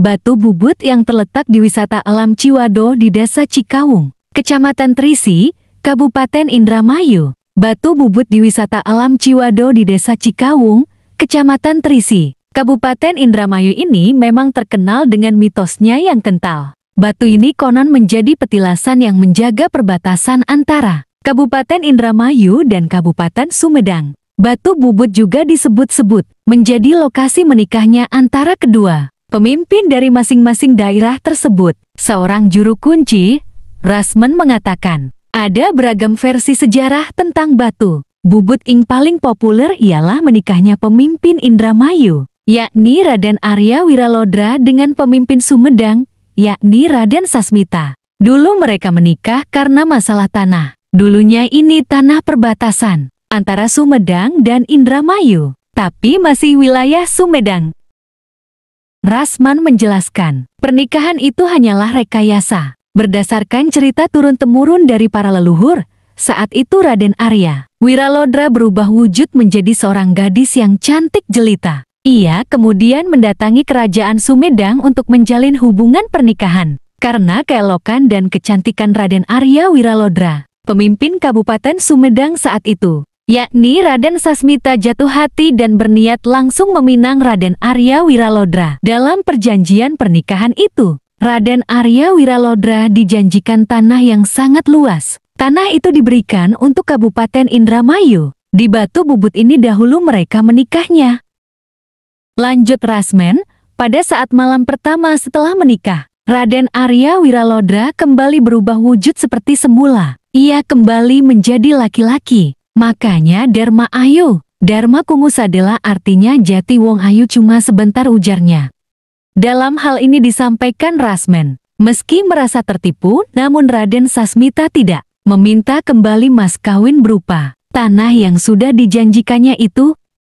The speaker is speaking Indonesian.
batu bubut yang terletak di wisata alam Ciwado di Desa Cikawung, Kecamatan Trisi, Kabupaten Indramayu. Batu bubut di wisata alam Ciwado di Desa Cikawung, Kecamatan Trisi, Kabupaten Indramayu ini memang terkenal dengan mitosnya yang kental. Batu ini konon menjadi petilasan yang menjaga perbatasan antara Kabupaten Indramayu dan Kabupaten Sumedang. Batu bubut juga disebut-sebut menjadi lokasi menikahnya antara kedua pemimpin dari masing-masing daerah tersebut. Seorang juru kunci, Rasman, mengatakan, ada beragam versi sejarah tentang batu bubut yang paling populer ialah menikahnya pemimpin Indramayu, yakni Raden Arya Wiralodra dengan pemimpin Sumedang, yakni Raden Sasmita. Dulu mereka menikah karena masalah tanah. Dulunya ini tanah perbatasan antara Sumedang dan Indramayu, tapi masih wilayah Sumedang. Rasman menjelaskan, pernikahan itu hanyalah rekayasa, berdasarkan cerita turun-temurun dari para leluhur. Saat itu Raden Arya Wiralodra berubah wujud menjadi seorang gadis yang cantik jelita. Ia kemudian mendatangi kerajaan Sumedang untuk menjalin hubungan pernikahan. Karena keelokan dan kecantikan Raden Arya Wiralodra, pemimpin Kabupaten Sumedang saat itu, yakni Raden Sasmita, jatuh hati dan berniat langsung meminang Raden Arya Wiralodra. Dalam perjanjian pernikahan itu, Raden Arya Wiralodra dijanjikan tanah yang sangat luas. Tanah itu diberikan untuk Kabupaten Indramayu. Di batu bubut ini dahulu mereka menikahnya. Lanjut Rasman, pada saat malam pertama setelah menikah, Raden Arya Wiralodra kembali berubah wujud seperti semula. Ia kembali menjadi laki-laki. Makanya Dharma Ayu, Dharma Kumus adalah artinya jati wong ayu cuma sebentar, ujarnya. Dalam hal ini disampaikan Rasman, meski merasa tertipu, namun Raden Sasmita tidak meminta kembali mas kawin berupa tanah yang sudah dijanjikannya itu.